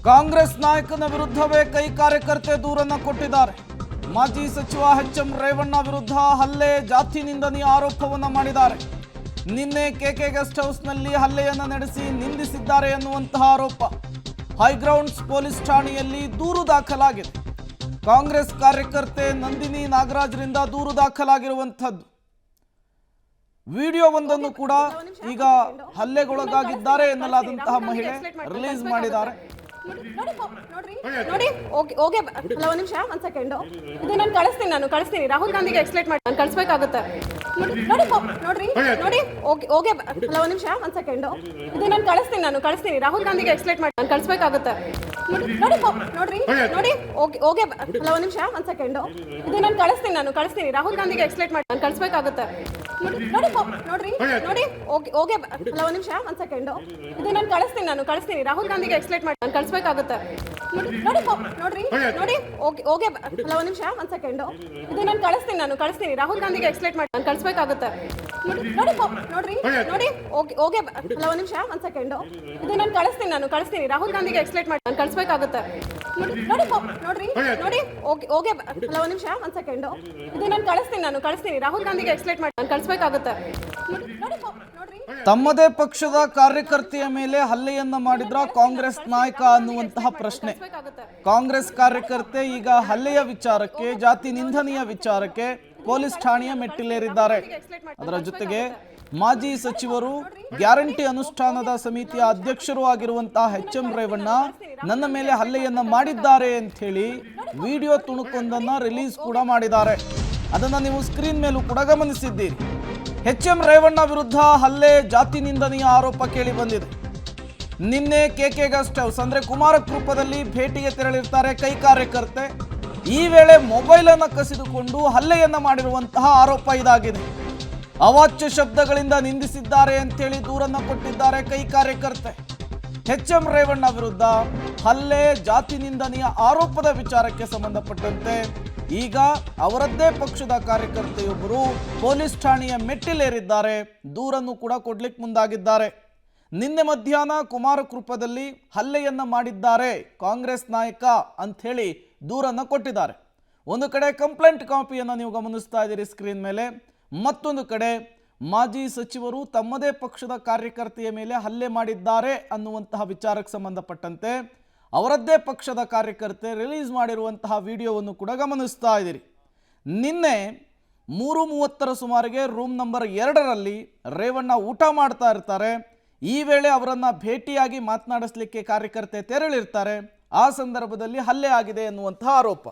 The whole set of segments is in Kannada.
ಕಾಂಗ್ರೆಸ್ ನಾಯಕನ ವಿರುದ್ಧವೇ ಕೈ ಕಾರ್ಯಕರ್ತೆ ದೂರನ್ನು ಕೊಟ್ಟಿದ್ದಾರೆ. ಮಾಜಿ ಸಚಿವ ಎಚ್.ಎಂ. ರೇವಣ್ಣ ವಿರುದ್ಧ ಹಲ್ಲೆ, ಜಾತಿ ನಿಂದನೆಯ ಆರೋಪವನ್ನು ಮಾಡಿದ್ದಾರೆ. ನಿನ್ನೆ ಕೆಕೆ ಗೆಸ್ಟ್ ಹೌಸ್ನಲ್ಲಿ ಹಲ್ಲೆಯನ್ನು ನಡೆಸಿ ನಿಂದಿಸಿದ್ದಾರೆ ಎನ್ನುವಂತಹ ಆರೋಪ. ಹೈಗ್ರೌಂಡ್ಸ್ ಪೊಲೀಸ್ ಠಾಣೆಯಲ್ಲಿ ದೂರು ದಾಖಲಾಗಿದೆ. ಕಾಂಗ್ರೆಸ್ ಕಾರ್ಯಕರ್ತೆ ನಂದಿನಿ ನಾಗರಾಜ್ರಿಂದ ದೂರು ದಾಖಲಾಗಿರುವಂಥದ್ದು. ವಿಡಿಯೋವೊಂದನ್ನು ಕೂಡ ಈಗ ಹಲ್ಲೆಗೊಳಗಾಗಿದ್ದಾರೆ ಎನ್ನಲಾದಂತಹ ಮಹಿಳೆ ರಿಲೀಸ್ ಮಾಡಿದ್ದಾರೆ. ನೋಡಿ ಓಕೆ ಅಲ್ಲ ಒಂದು ನಿಮಿಷ ಒಂದು ಸೆಕೆಂಡ್ ಇದು ನಾನು ಕಳಿಸ್ತೀನಿ ರಾಹುಲ್ ಗಾಂಧಿಗೆ ಎಕ್ಸ್ಪ್ಲೇಟ್ ಮಾಡಿ ನಾನು ಕಳಿಸ್ಬೇಕಾಗುತ್ತೆ. ನೋಡ್ರಿ ಓಕೆ ಅಲ್ಲ ಒಂದು ನಿಮಿಷ ಒಂದು ಸೆಕೆಂಡ್ ಇದು ನಾನು ಕಳಿಸ್ತೀನಿ ರಾಹುಲ್ ಗಾಂಧಿಗೆ ಎಕ್ಸ್ಪ್ಲೇಟ್ ಮಾಡಿ ನಾನು ಕಳಿಸ್ಬೇಕಾಗುತ್ತೆ. ನೋಡ್ರಿ ಓಕೆ ಅಲ್ಲ ಒಂದು ನಿಮಿಷ ಒಂದು ಸೆಕೆಂಡ್ ಇದು ನಾನು ಕಳಿಸ್ತೀನಿ ರಾಹುಲ್ ಗಾಂಧಿಗೆ ಎಕ್ಸ್ಪ್ಲೇಟ್ ಮಾಡಿ ನಾನು ಕಳಿಸ್ಬೇಕಾಗುತ್ತೆ. ನೋಡ್ರಿ ಓಕೆ ಅಲ್ಲ ಒಂದು ನಿಮಿಷ ಒಂದು ಸೆಕೆಂಡ್ ಇದು ನಾನು ಕಳಿಸ್ತೀನಿ ರಾಹುಲ್ ಗಾಂಧಿಗೆ ಎಕ್ಸ್ಪ್ಲೇಟ್ ಮಾಡಿ ನಾನು ಕಳಿಸ್ಬೇಕಾಗುತ್ತೆ. ನೋಡ್ರಿ ಓಕೆ ಅಲ್ಲ ಒಂದು ನಿಮಿಷ ಒಂದು ಸೆಕೆಂಡ್ ಇದು ನಾನು ಕಳಿಸ್ತೀನಿ ರಾಹುಲ್ ಗಾಂಧಿಗೆ ಎಕ್ಸ್ಪ್ಲೇಟ್ ಮಾಡಿ ನಾನು ಕಳಿಸ್ಬೇಕಾಗುತ್ತೆ. ನೋಡ್ರಿ ಓಕೆ ಅಲ್ಲ ಒಂದು ನಿಮಿಷ ಒಂದು ಸೆಕೆಂಡ್ ಇದು ನಾನು ಕಳಿಸ್ತೀನಿ ರಾಹುಲ್ ಗಾಂಧಿಗೆ ಎಕ್ಸ್ಪ್ಲೇಟ್ ಮಾಡಿ ನಾನು ಕಳಿಸ್ಬೇಕಾಗುತ್ತೆ. ನೋಡ್ರಿ ಓಕೆ ಅಲ್ಲ ಒಂದು ನಿಮಿಷ ಒಂದು ಸೆಕೆಂಡ್ ಇದು ನಾನು ಕಳಿಸ್ತೀನಿ ರಾಹುಲ್ ಗಾಂಧಿಗೆ ಎಕ್ಸ್ಪ್ಲೇಟ್ ಮಾಡಿ ನಾನು ಕಳಿಸ್ಬೇಕಾಗುತ್ತೆ. ತಮ್ಮದೇ ಪಕ್ಷದ ಕಾರ್ಯಕರ್ತೆಯ ಮೇಲೆ ಹಲ್ಲೆಯನ್ನ ಮಾಡಿದ್ರ ಕಾಂಗ್ರೆಸ್ ನಾಯಕ ಅನ್ನುವಂತಹ ಪ್ರಶ್ನೆ. ಕಾಂಗ್ರೆಸ್ ಕಾರ್ಯಕರ್ತೆ ಈಗ ಹಲ್ಲೆಯ ವಿಚಾರಕ್ಕೆ, ಜಾತಿ ನಿಂದನೆಯ ವಿಚಾರಕ್ಕೆ ಪೊಲೀಸ್ ಠಾಣೆಯ ಮೆಟ್ಟಿಲೇರಿದ್ದಾರೆ. ಅದರ ಜೊತೆಗೆ ಮಾಜಿ ಸಚಿವರು, ಗ್ಯಾರಂಟಿ ಅನುಷ್ಠಾನದ ಸಮಿತಿಯ ಅಧ್ಯಕ್ಷರು ಆಗಿರುವಂತಹ ಎಚ್.ಎಂ. ರೇವಣ್ಣ ನನ್ನ ಮೇಲೆ ಹಲ್ಲೆಯನ್ನ ಮಾಡಿದ್ದಾರೆ ಅಂತ ಹೇಳಿ ವಿಡಿಯೋ ತುಣುಕೊಂದನ್ನ ರಿಲೀಸ್ ಕೂಡ ಮಾಡಿದ್ದಾರೆ. ಅದನ್ನ ನೀವು ಸ್ಕ್ರೀನ್ ಮೇಲೂ ಕೂಡ ಗಮನಿಸಿದ್ದೀರಿ. ಎಚ್.ಎಂ. ರೇವಣ್ಣ ವಿರುದ್ಧ ಹಲ್ಲೆ, ಜಾತಿ ನಿಂದನೆಯ ಆರೋಪ ಕೇಳಿ ಬಂದಿದೆ. ನಿನ್ನೆ ಕೆಕೆ ಗೆಸ್ಟ್ ಹೌಸ್ ಅಂದ್ರೆ ಕುಮಾರಕೃಪದಲ್ಲಿ ಭೇಟಿಗೆ ತೆರಳಿರ್ತಾರೆ ಕೈ ಕಾರ್ಯಕರ್ತೆ. ಈ ವೇಳೆ ಮೊಬೈಲ್ ಅನ್ನು ಕಸಿದುಕೊಂಡು ಹಲ್ಲೆಯನ್ನ ಮಾಡಿರುವಂತಹ ಆರೋಪ ಇದಾಗಿದೆ. ಅವಾಚ್ಯ ಶಬ್ದಗಳಿಂದ ನಿಂದಿಸಿದ್ದಾರೆ ಅಂತೇಳಿ ದೂರನ್ನ ಕೊಟ್ಟಿದ್ದಾರೆ ಕೈ ಕಾರ್ಯಕರ್ತೆ. ಎಚ್.ಎಂ. ರೇವಣ್ಣ ವಿರುದ್ಧ ಹಲ್ಲೆ, ಜಾತಿ ನಿಂದನೆಯ ಆರೋಪದ ವಿಚಾರಕ್ಕೆ ಸಂಬಂಧಪಟ್ಟಂತೆ ಈಗ ಅವರದ್ದೇ ಪಕ್ಷದ ಕಾರ್ಯಕರ್ತೆಯೊಬ್ಬರು ಪೊಲೀಸ್ ಠಾಣೆಯ ಮೆಟ್ಟಿಲೇರಿದ್ದಾರೆ. ದೂರನ್ನು ಕೂಡ ಕೊಡ್ಲಿಕ್ಕೆ ಮುಂದಾಗಿದ್ದಾರೆ. ನಿನ್ನೆ ಮಧ್ಯಾಹ್ನ ಕುಮಾರಕೃಪದಲ್ಲಿ ಹಲ್ಲೆಯನ್ನ ಮಾಡಿದ್ದಾರೆ ಕಾಂಗ್ರೆಸ್ ನಾಯಕ ಅಂಥೇಳಿ ದೂರನ್ನು ಕೊಟ್ಟಿದ್ದಾರೆ. ಒಂದು ಕಡೆ ಕಂಪ್ಲೇಂಟ್ ಕಾಪಿಯನ್ನು ನೀವು ಗಮನಿಸ್ತಾ ಇದ್ದೀರಿ ಸ್ಕ್ರೀನ್ ಮೇಲೆ. ಮತ್ತೊಂದು ಕಡೆ ಮಾಜಿ ಸಚಿವರು ತಮ್ಮದೇ ಪಕ್ಷದ ಕಾರ್ಯಕರ್ತೆಯ ಮೇಲೆ ಹಲ್ಲೆ ಮಾಡಿದ್ದಾರೆ ಅನ್ನುವಂತಹ ವಿಚಾರಕ್ಕೆ ಸಂಬಂಧಪಟ್ಟಂತೆ ಅವರದ್ದೇ ಪಕ್ಷದ ಕಾರ್ಯಕರ್ತೆ ರಿಲೀಸ್ ಮಾಡಿರುವಂತಹ ವಿಡಿಯೋವನ್ನು ಕೂಡ ಗಮನಿಸ್ತಾ ಇದ್ದೀರಿ. ನಿನ್ನೆ 3:30 ಸುಮಾರಿಗೆ ರೂಮ್ ನಂಬರ್ 2ರಲ್ಲಿ ರೇವಣ್ಣ ಊಟ ಮಾಡ್ತಾ ಇರ್ತಾರೆ. ಈ ವೇಳೆ ಅವರನ್ನು ಭೇಟಿಯಾಗಿ ಮಾತನಾಡಿಸಲಿಕ್ಕೆ ಕಾರ್ಯಕರ್ತೆ ತೆರಳಿರ್ತಾರೆ. ಆ ಸಂದರ್ಭದಲ್ಲಿ ಹಲ್ಲೆ ಆಗಿದೆ ಎನ್ನುವಂತಹ ಆರೋಪ.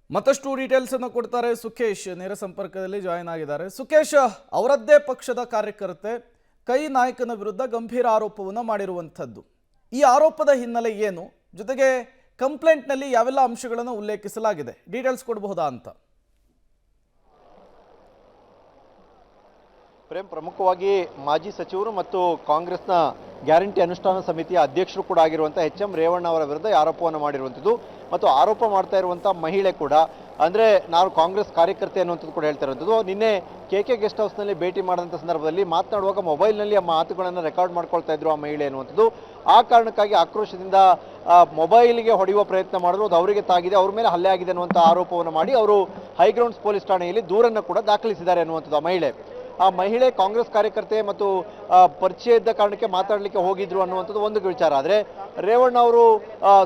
ಮತ್ತಷ್ಟು ಡೀಟೇಲ್ಸ್ ಅನ್ನು ಕೊಡ್ತಾರೆ ಸುಖೇಶ್, ನೇರ ಸಂಪರ್ಕದಲ್ಲಿ ಜಾಯಿನ್ ಆಗಿದ್ದಾರೆ. ಸುಖೇಶ್, ಅವರದ್ದೇ ಪಕ್ಷದ ಕಾರ್ಯಕರ್ತೆ ಕೈ ನಾಯಕನ ವಿರುದ್ಧ ಗಂಭೀರ ಆರೋಪವನ್ನು ಮಾಡಿರುವಂಥದ್ದು. ಈ ಆರೋಪದ ಹಿನ್ನೆಲೆ ಏನು, ಜೊತೆಗೆ ಕಂಪ್ಲೇಂಟ್ನಲ್ಲಿ ಯಾವೆಲ್ಲ ಅಂಶಗಳನ್ನು ಉಲ್ಲೇಖಿಸಲಾಗಿದೆ, ಡೀಟೇಲ್ಸ್ ಕೊಡಬಹುದಾ ಅಂತ? ಪ್ರೇಮ್, ಪ್ರಮುಖವಾಗಿ ಮಾಜಿ ಸಚಿವರು ಮತ್ತು ಕಾಂಗ್ರೆಸ್ನ ಗ್ಯಾರಂಟಿ ಅನುಷ್ಠಾನ ಸಮಿತಿಯ ಅಧ್ಯಕ್ಷರು ಕೂಡ ಆಗಿರುವಂಥ ಎಚ್.ಎಂ. ರೇವಣ್ಣ ಅವರ ವಿರುದ್ಧ ಆರೋಪವನ್ನು ಮಾಡಿರುವಂಥದ್ದು. ಮತ್ತು ಆರೋಪ ಮಾಡ್ತಾ ಇರುವಂಥ ಮಹಿಳೆ ಕೂಡ, ಅಂದರೆ ನಾವು ಕಾಂಗ್ರೆಸ್ ಕಾರ್ಯಕರ್ತೆ ಅನ್ನುವಂಥದ್ದು ಕೂಡ ಹೇಳ್ತಾ ಇರುವಂಥದ್ದು. ನಿನ್ನೆ ಕೆಕೆ ಗೆಸ್ಟ್ ಹೌಸ್ನಲ್ಲಿ ಭೇಟಿ ಮಾಡಿದಂಥ ಸಂದರ್ಭದಲ್ಲಿ ಮಾತನಾಡುವಾಗ ಮೊಬೈಲ್ನಲ್ಲಿ ಆ ಮಾತುಗಳನ್ನು ರೆಕಾರ್ಡ್ ಮಾಡ್ಕೊಳ್ತಾ ಇದ್ರು ಆ ಮಹಿಳೆ ಅನ್ನುವಂಥದ್ದು. ಆ ಕಾರಣಕ್ಕಾಗಿ ಆಕ್ರೋಶದಿಂದ ಮೊಬೈಲ್ಗೆ ಹೊಡೆಯುವ ಪ್ರಯತ್ನ ಮಾಡಿದ್ರು. ಅದು ಅವರಿಗೆ ತಾಗಿದೆ, ಅವ್ರ ಮೇಲೆ ಹಲ್ಲೆ ಆಗಿದೆ ಅನ್ನುವಂಥ ಆರೋಪವನ್ನು ಮಾಡಿ ಅವರು ಹೈಗ್ರೌಂಡ್ಸ್ ಪೊಲೀಸ್ ಠಾಣೆಯಲ್ಲಿ ದೂರನ್ನು ಕೂಡ ದಾಖಲಿಸಿದ್ದಾರೆ ಅನ್ನುವಂಥದ್ದು. ಆ ಮಹಿಳೆ ಕಾಂಗ್ರೆಸ್ ಕಾರ್ಯಕರ್ತೆ ಮತ್ತು ಪರಿಚಯ ಇದ್ದ ಕಾರಣಕ್ಕೆ ಮಾತಾಡಲಿಕ್ಕೆ ಹೋಗಿದ್ರು ಅನ್ನುವಂಥದ್ದು ಒಂದು ವಿಚಾರ. ಆದರೆ ರೇವಣ್ಣ ಅವರು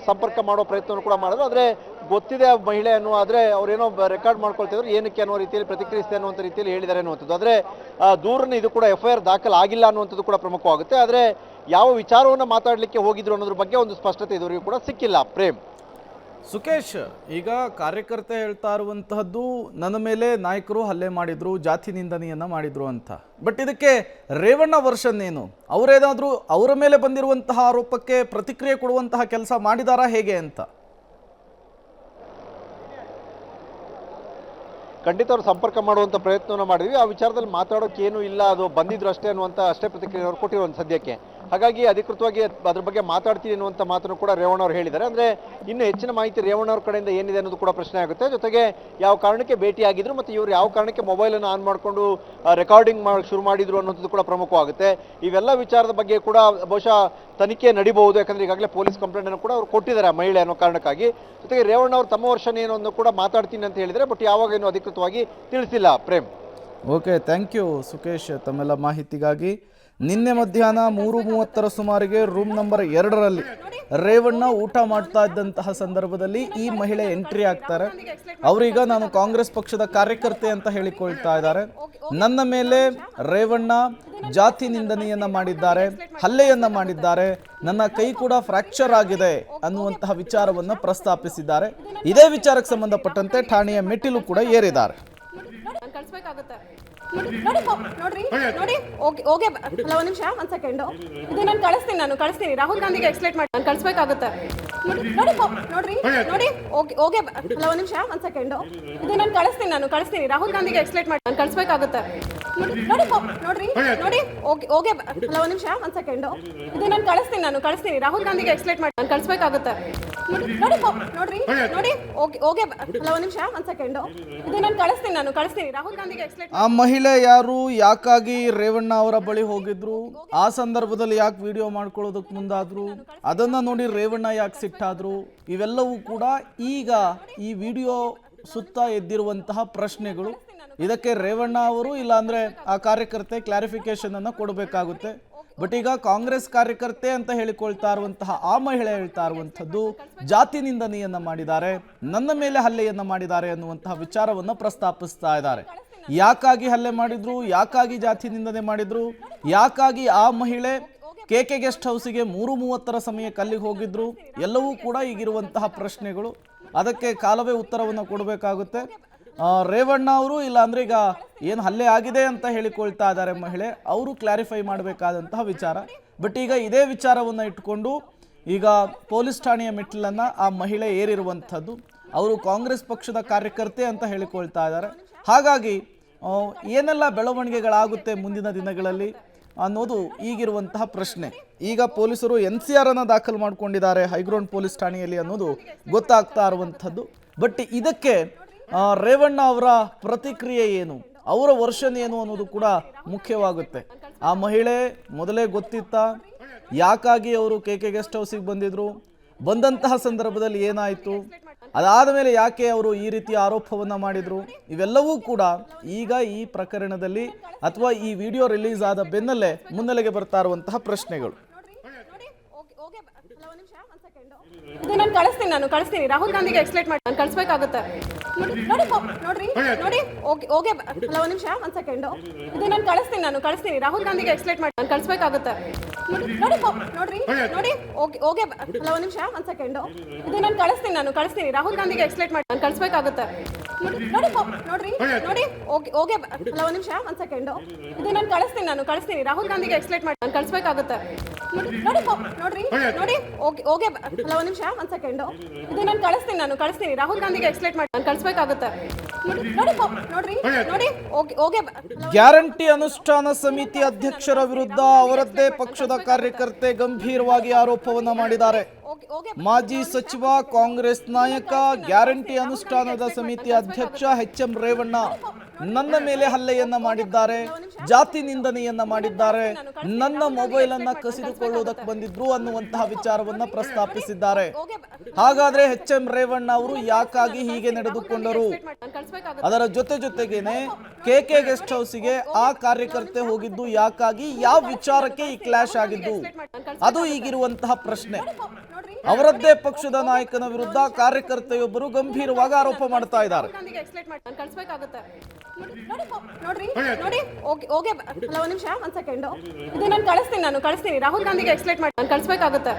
ಸಂಪರ್ಕ ಮಾಡೋ ಪ್ರಯತ್ನವನ್ನು ಕೂಡ ಮಾಡಿದ್ರು. ಆದರೆ ಗೊತ್ತಿದೆ ಆ ಮಹಿಳೆ ಆದರೆ ಅವರೇನೋ ರೆಕಾರ್ಡ್ ಮಾಡ್ಕೊಳ್ತಿದ್ರು, ಏನಕ್ಕೆ ಅನ್ನೋ ರೀತಿಯಲ್ಲಿ ಪ್ರತಿಕ್ರಿಯಿಸಿದೆ ಅನ್ನುವಂಥ ರೀತಿಯಲ್ಲಿ ಹೇಳಿದ್ದಾರೆ ಅನ್ನುವಂಥದ್ದು. ಆದರೆ ದೂರನ್ನು ಇದು ಕೂಡ FIR ದಾಖಲಾಗಿಲ್ಲ ಅನ್ನುವಂಥದ್ದು ಕೂಡ ಪ್ರಮುಖವಾಗುತ್ತೆ. ಆದರೆ ಯಾವ ವಿಚಾರವನ್ನು ಮಾತಾಡಲಿಕ್ಕೆ ಹೋಗಿದ್ರು ಅನ್ನೋದ್ರ ಬಗ್ಗೆ ಒಂದು ಸ್ಪಷ್ಟತೆ ಇದುವರೆಗೂ ಕೂಡ ಸಿಕ್ಕಿಲ್ಲ. ಪ್ರೇಮ್, ಸುಖೇಶ್, ಈಗ ಕಾರ್ಯಕರ್ತೆ ಹೇಳ್ತಾ ಇರುವಂತಹದ್ದು ನನ್ನ ಮೇಲೆ ನಾಯಕರು ಹಲ್ಲೆ ಮಾಡಿದ್ರು, ಜಾತಿ ನಿಂದನೆಯನ್ನ ಮಾಡಿದ್ರು ಅಂತ. ಬಟ್ ಇದಕ್ಕೆ ರೇವಣ್ಣ ವರ್ಷನ್ ಏನು? ಅವರೇನಾದ್ರೂ ಅವರ ಮೇಲೆ ಬಂದಿರುವಂತಹ ಆರೋಪಕ್ಕೆ ಪ್ರತಿಕ್ರಿಯೆ ಕೊಡುವಂತಹ ಕೆಲಸ ಮಾಡಿದಾರಾ ಹೇಗೆ ಅಂತ? ಖಂಡಿತ ಅವರು ಸಂಪರ್ಕ ಮಾಡುವಂಥ ಪ್ರಯತ್ನವನ್ನು ಮಾಡಿದ್ವಿ. ಆ ವಿಚಾರದಲ್ಲಿ ಮಾತಾಡೋಕೆ ಏನೂ ಇಲ್ಲ, ಅದು ಬಂದಿದ್ರು ಅಷ್ಟೇ ಅನ್ನುವಂಥ ಪ್ರತಿಕ್ರಿಯೆ ಅವರು ಕೊಟ್ಟಿರುವಂಥ ಸದ್ಯಕ್ಕೆ. ಹಾಗಾಗಿ ಅಧಿಕೃತವಾಗಿ ಅದ್ರ ಬಗ್ಗೆ ಮಾತಾಡ್ತೀನಿ ಅನ್ನುವಂಥ ಮಾತನ್ನು ಕೂಡ ರೇವಣ್ಣ ಅವರು ಹೇಳಿದ್ದಾರೆ. ಅಂದರೆ ಇನ್ನು ಹೆಚ್ಚಿನ ಮಾಹಿತಿ ರೇವಣ್ಣ ಅವ್ರ ಕಡೆಯಿಂದ ಏನಿದೆ ಅನ್ನೋದು ಕೂಡ ಪ್ರಶ್ನೆ ಆಗುತ್ತೆ. ಜೊತೆಗೆ ಯಾವ ಕಾರಣಕ್ಕೆ ಭೇಟಿಯಾಗಿದ್ರು ಮತ್ತು ಇವರು ಯಾವ ಕಾರಣಕ್ಕೆ ಮೊಬೈಲನ್ನು ಆನ್ ಮಾಡಿಕೊಂಡು ರೆಕಾರ್ಡಿಂಗ್ ಶುರು ಮಾಡಿದ್ರು ಅನ್ನೋದು ಕೂಡ ಪ್ರಮುಖವಾಗುತ್ತೆ. ಇವೆಲ್ಲ ವಿಚಾರದ ಬಗ್ಗೆ ಕೂಡ ಬಹುಶಃ ತನಿಖೆ ನಡಿಬಹುದು. ಯಾಕಂದ್ರೆ ಈಗಾಗಲೇ ಪೊಲೀಸ್ ಕಂಪ್ಲೇಂಟ್ ಅನ್ನು ಕೂಡ ಅವರು ಕೊಟ್ಟಿದ್ದಾರೆ ಆ ಮಹಿಳೆ ಅನ್ನೋ ಕಾರಣಕ್ಕಾಗಿ. ಜೊತೆಗೆ ರೇವಣ್ಣ ಅವರು ತಮ್ಮ ವರ್ಷನ್ ಏನು ಅನ್ನೋ ಕೂಡ ಮಾತಾಡ್ತೀನಿ ಅಂತ ಹೇಳಿದರೆ, ಬಟ್ ಯಾವಾಗ ಏನು ಅಧಿಕೃತವಾಗಿ ತಿಳಿಸಿಲ್ಲ. Prem. Okay, thank you Sukesh ತಮ್ಮೆಲ್ಲ ಮಾಹಿತಿಗಾಗಿ. ನಿನ್ನೆ ಮಧ್ಯಾಹ್ನ 3:30 ಸುಮಾರಿಗೆ ರೂಮ್ ನಂಬರ್ 2ರಲ್ಲಿ ರೇವಣ್ಣ ಊಟ ಮಾಡ್ತಾ ಇದ್ದಂತಹ ಸಂದರ್ಭದಲ್ಲಿ ಈ ಮಹಿಳೆ ಎಂಟ್ರಿ ಆಗ್ತಾರೆ. ಅವರೀಗ ನಾನು ಕಾಂಗ್ರೆಸ್ ಪಕ್ಷದ ಕಾರ್ಯಕರ್ತೆ ಅಂತ ಹೇಳಿಕೊಳ್ತಾ ಇದ್ದಾರೆ. ನನ್ನ ಮೇಲೆ ರೇವಣ್ಣ ಜಾತಿ ನಿಂದನೆಯನ್ನ ಮಾಡಿದ್ದಾರೆ, ಹಲ್ಲೆಯನ್ನ ಮಾಡಿದ್ದಾರೆ, ನನ್ನ ಕೈ ಕೂಡ ಫ್ರಾಕ್ಚರ್ ಆಗಿದೆ ಅನ್ನುವಂತಹ ವಿಚಾರವನ್ನ ಪ್ರಸ್ತಾಪಿಸಿದ್ದಾರೆ. ಇದೇ ವಿಚಾರಕ್ಕೆ ಸಂಬಂಧಪಟ್ಟಂತೆ ಠಾಣೆಯ ಮೆಟ್ಟಿಲು ಕೂಡ ಏರಿದ್ದಾರೆ. ಕಳಿಸ್ಬೇಕಾಗುತ್ತೆ. ನೋಡ್ರಿ ಓಕೆ ಅಲ್ಲ, ಒಂದ್ ನಿಮಿಷ, ಒಂದ್ ಸೆಕೆಂಡ್. ಇದು ನಾನು ಕಳಿಸ್ತೀನಿ ರಾಹುಲ್ ಗಾಂಧಿಗೆ ಎಕ್ಸ್ಪ್ಲೇಟ್ ಮಾಡಿ. ನಾನು ಕಳಿಸ್ಬೇಕಾಗುತ್ತೆ. ನೋಡಿ ಓಕೆ ಅಲ್ಲ, ಒಂದ್ ನಿಮಿಷ, ಒಂದ್ ಸೆಕೆಂಡ್. ಇದು ನಾನು ಕಳಿಸ್ತೀನಿ ರಾಹುಲ್ ಗಾಂಧಿಗೆ ಎಕ್ಸ್ಪ್ಲೇಟ್ ಮಾಡಿ. ನಾನು ಕಳಿಸ್ಬೇಕಾಗುತ್ತೆ. ನೋಡ್ರಿ ಓಕೆ ಅಲ್ಲ, ಒಂದ್ ನಿಮಿಷ, ಒಂದ್ ಸೆಕೆಂಡ್. ಇದು ನಾನು ಕಳಿಸ್ತೀನಿ ರಾಹುಲ್ ಗಾಂಧಿಗೆ ಎಕ್ಸ್ಪ್ಲೇಟ್ ಮಾಡಿ. ನಾನು ಕಳಿಸ್ಬೇಕಾಗುತ್ತೆ. ನೋಡ್ರಿ ಓಕೆ ಅಲ್ಲ, ಒಂದ್ ನಿಮಿಷ, ಒಂದ್ ಸೆಕೆಂಡ್. ಇದು ನಾನು ಕಳಿಸ್ತೀನಿ ರಾಹುಲ್ ಗಾಂಧಿಗೆ ಎಕ್ಸ್ಪ್ಲೇಟ್. ಆ ಮಹಿಳೆ ಯಾರು, ಯಾಕಾಗಿ ರೇವಣ್ಣ ಅವರ ಬಳಿ ಹೋಗಿದ್ರು, ಆ ಸಂದರ್ಭದಲ್ಲಿ ಯಾಕೆ ವಿಡಿಯೋ ಮಾಡ್ಕೊಳ್ಳೋದಕ್ಕೆ ಮುಂದಾದ್ರು, ಅದನ್ನ ನೋಡಿ ರೇವಣ್ಣ ಯಾಕೆ ಸಿಟ್ಟಾದ್ರು, ಇವೆಲ್ಲವೂ ಕೂಡ ಈಗ ಈ ವಿಡಿಯೋ ಸುತ್ತ ಎದ್ದಿರುವಂತಹ ಪ್ರಶ್ನೆಗಳು. ಇದಕ್ಕೆ ರೇವಣ್ಣ ಅವರು ಇಲ್ಲಾಂದ್ರೆ ಆ ಕಾರ್ಯಕರ್ತೆ ಕ್ಲಾರಿಫಿಕೇಶನ್ ಅನ್ನ ಕೊಡಬೇಕಾಗುತ್ತೆ. ಬಟ್ ಈಗ ಕಾಂಗ್ರೆಸ್ ಕಾರ್ಯಕರ್ತೆ ಅಂತ ಹೇಳಿಕೊಳ್ತಾ ಇರುವಂತಹ ಆ ಮಹಿಳೆ ಹೇಳ್ತಾ ಇರುವಂತದ್ದು ಜಾತಿ ನಿಂದನೆಯನ್ನ ಮಾಡಿದ್ದಾರೆ, ನನ್ನ ಮೇಲೆ ಹಲ್ಲೆಯನ್ನ ಮಾಡಿದ್ದಾರೆ ಅನ್ನುವಂತಹ ವಿಚಾರವನ್ನ ಪ್ರಸ್ತಾಪಿಸ್ತಾ ಇದ್ದಾರೆ. ಯಾಕಾಗಿ ಹಲ್ಲೆ ಮಾಡಿದ್ರು, ಯಾಕಾಗಿ ಜಾತಿ ನಿಂದನೆ ಮಾಡಿದ್ರು, ಯಾಕಾಗಿ ಆ ಮಹಿಳೆ ಕೆಕೆ ಗೆಸ್ಟ್ ಹೌಸಿಗೆ 3:30 ಸಮಯಕ್ಕೆ ಅಲ್ಲಿಗೆ ಹೋಗಿದ್ರು, ಎಲ್ಲವೂ ಕೂಡ ಈಗಿರುವಂತಹ ಪ್ರಶ್ನೆಗಳು. ಅದಕ್ಕೆ ಕಾಲವೇ ಉತ್ತರವನ್ನು ಕೊಡಬೇಕಾಗುತ್ತೆ. ರೇವಣ್ಣ ಅವರು ಇಲ್ಲಾಂದ್ರೆ ಈಗ ಏನು ಹಲ್ಲೆ ಆಗಿದೆ ಅಂತ ಹೇಳಿಕೊಳ್ತಾ ಇದ್ದಾರೆ ಮಹಿಳೆ, ಅವರು ಕ್ಲಾರಿಫೈ ಮಾಡಬೇಕಾದಂತಹ ವಿಚಾರ. ಬಟ್ ಈಗ ಇದೇ ವಿಚಾರವನ್ನು ಇಟ್ಕೊಂಡು ಈಗ ಪೊಲೀಸ್ ಠಾಣೆಯ ಮೆಟ್ಟಿಲನ್ನು ಆ ಮಹಿಳೆ ಏರಿರುವಂಥದ್ದು. ಅವರು ಕಾಂಗ್ರೆಸ್ ಪಕ್ಷದ ಕಾರ್ಯಕರ್ತೆ ಅಂತ ಹೇಳಿಕೊಳ್ತಾ ಇದ್ದಾರೆ. ಹಾಗಾಗಿ ಏನೆಲ್ಲ ಬೆಳವಣಿಗೆಗಳಾಗುತ್ತೆ ಮುಂದಿನ ದಿನಗಳಲ್ಲಿ ಅನ್ನೋದು ಈಗಿರುವಂತಹ ಪ್ರಶ್ನೆ. ಈಗ ಪೊಲೀಸರು NCR ಅನ್ನು ದಾಖಲು ಮಾಡಿಕೊಂಡಿದ್ದಾರೆ ಹೈಗ್ರೌಂಡ್ ಪೊಲೀಸ್ ಠಾಣೆಯಲ್ಲಿ ಅನ್ನೋದು ಗೊತ್ತಾಗ್ತಾ ಇರುವಂಥದ್ದು. ಬಟ್ ಇದಕ್ಕೆ ರೇವಣ್ಣ ಅವರ ಪ್ರತಿಕ್ರಿಯೆ ಏನು, ಅವರ ವರ್ಷನ್ ಏನು ಅನ್ನೋದು ಕೂಡ ಮುಖ್ಯವಾಗುತ್ತೆ. ಆ ಮಹಿಳೆ ಮೊದಲೇ ಗೊತ್ತಿತ್ತ, ಯಾಕಾಗಿ ಅವರು KK ಗೆಸ್ಟ್ ಹೌಸಿಗೆ ಬಂದಿದ್ರು, ಬಂದಂತಹ ಸಂದರ್ಭದಲ್ಲಿ ಏನಾಯಿತು, ಅದಾದ ಮೇಲೆ ಯಾಕೆ ಅವರು ಈ ರೀತಿಯ ಆರೋಪವನ್ನು ಮಾಡಿದ್ರು, ಇವೆಲ್ಲವೂ ಕೂಡ ಈಗ ಈ ಪ್ರಕರಣದಲ್ಲಿ ಅಥವಾ ಈ ವಿಡಿಯೋ ರಿಲೀಸ್ ಆದ ಬೆನ್ನಲ್ಲೇ ಮುನ್ನೆಲೆಗೆ ಬರ್ತಾ ಇರುವಂತಹ ಪ್ರಶ್ನೆಗಳು. ಇದು ನಾನು ಕಳಿಸ್ತೀನಿ ರಾಹುಲ್ ಗಾಂಧಿಗೆ ಎಕ್ಸ್ಪ್ಲೇಟ್ ಮಾಡಿ. ನಾನು ಕಳಿಸ್ಬೇಕಾಗುತ್ತೆ. ನೋಡ್ರಿ ಓಕೆ ಅಲ್ಲ, ಒಂದ್ ನಿಮಿಷ, ಒಂದ್ ಸೆಕೆಂಡ್. ಇದು ನಾನು ಕಳಿಸ್ತೀನಿ ರಾಹುಲ್ ಗಾಂಧಿಗೆ ಎಕ್ಸ್ಪ್ಲೇಟ್ ಮಾಡಿ. ನಾನು ಕಳಿಸ್ಬೇಕಾಗುತ್ತೆ. ನೋಡ್ರಿ ಓಕೆ ಅಲ್ಲ, ಒಂದ್ ನಿಮಿಷ, ಒಂದ್ ಸೆಕೆಂಡ್. ಇದು ನಾನು ಕಳಿಸ್ತೀನಿ ರಾಹುಲ್ ಗಾಂಧಿಗೆ ಎಕ್ಸ್ಪ್ಲೇಟ್ ಮಾಡಿ. ನಾನು ಕಳಿಸ್ಬೇಕಾಗುತ್ತೆ. ನೋಡ್ರಿ ಓಕೆ ಅಲ್ಲ, ಒಂದ್ ನಿಮಿಷ, ಒಂದ್ ಸೆಕೆಂಡ್. ಇದು ನಾನು ಕಳಿಸ್ತೀನಿ ರಾಹುಲ್ ಗಾಂಧಿಗೆ ಎಕ್ಸ್ಪ್ಲೇಟ್ ಮಾಡಿ. ನಾನು ಕಳಿಸ್ಬೇಕಾಗುತ್ತೆ. ನೋಡ್ರಿ ಓಕೆ ಅಲ್ಲ, ಒಂದ್ ನಿಮಿಷ, ಒಂದ್ ಸೆಕೆಂಡ್. ಇದು ನಾನು ಕಳಿಸ್ತೀನಿ ರಾಹುಲ್ ಗಾಂಧಿಗೆ ಎಕ್ಸ್ಪ್ಲೇಟ್ ಮಾಡಿ. ನಾನು ಕಳಿಸ್ಬೇಕಾಗುತ್ತೆ. ನೋಡ್ರಿ ಓಕೆ ಗ್ಯಾರಂಟಿ ಅನುಷ್ಠಾನ ಸಮಿತಿ ಅಧ್ಯಕ್ಷರ ವಿರುದ್ಧ ಅವರದ್ದೇ ಪಕ್ಷದ ಕಾರ್ಯಕರ್ತೆ ಗಂಭೀರವಾಗಿ ಆರೋಪವನ್ನ ಮಾಡಿದ್ದಾರೆ. ಮಾಜಿ ಸಚಿವ ಕಾಂಗ್ರೆಸ್ ನಾಯಕ ಗ್ಯಾರಂಟಿ ಅನುಷ್ಠಾನದ ಸಮಿತಿ ಅಧ್ಯಕ್ಷ HM ರೇವಣ್ಣ ನನ್ನ ಮೇಲೆ ಹಲ್ಲೆಯನ್ನ ಮಾಡಿದ್ದಾರೆ, ಜಾತಿ ನಿಂದನೆಯನ್ನ ಮಾಡಿದ್ದಾರೆ, ನನ್ನ ಮೊಬೈಲ್ ಅನ್ನ ಕಸಿದುಕೊಳ್ಳುವುದಕ್ಕೆ ಬಂದಿದ್ರು ಅನ್ನುವಂತಹ ವಿಚಾರವನ್ನ ಪ್ರಸ್ತಾಪಿಸಿದ್ದಾರೆ. ಹಾಗಾದ್ರೆ HM ರೇವಣ್ಣ ಅವರು ಯಾಕಾಗಿ ಹೀಗೆ ನಡೆದುಕೊಂಡರು, ಅದರ ಜೊತೆಗೇನೆ KK ಗೆಸ್ಟ್ ಹೌಸಿಗೆ ಆ ಕಾರ್ಯಕರ್ತೆ ಹೋಗಿದ್ದು ಯಾಕಾಗಿ, ಯಾವ ವಿಚಾರಕ್ಕೆ ಈ ಕ್ಲಾಶ್ ಆಗಿದ್ದು, ಅದು ಈಗಿರುವಂತಹ ಪ್ರಶ್ನೆ. ಅವರದ್ದೇ ಪಕ್ಷದ ನಾಯಕನ ವಿರುದ್ಧ ಕಾರ್ಯಕರ್ತೆಯೊಬ್ಬರು ಗಂಭೀರವಾಗಿ ಆರೋಪ ಮಾಡ್ತಾ ಇದ್ದಾರೆ. ನೋಡ್ರಿ ಓಕೆ ಅಲ್ಲ, ಒಂದ್ ನಿಮಿಷ, ಒಂದ್ ಸೆಕೆಂಡ್. ಇದು ನಾನು ಕಳಿಸ್ತೀನಿ ರಾಹುಲ್ ಗಾಂಧಿಗೆ ಎಕ್ಸ್ಪ್ಲೇಟ್ ಮಾಡಿ. ನಾನು ಕಳಿಸ್ಬೇಕಾಗುತ್ತೆ.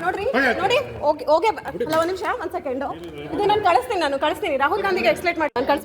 ನೋಡ್ರಿ ಓಕೆ ಅಲ್ಲ, ಒಂದ್ ನಿಮಿಷ, ಒಂದ್ ಸೆಕೆಂಡ್. ಇದು ನಾನು ಕಳಿಸ್ತೀನಿ ರಾಹುಲ್ ಗಾಂಧಿಗೆ ಎಕ್ಸ್ಪ್ಲೇಟ್ ಮಾಡಿ. ನಾನು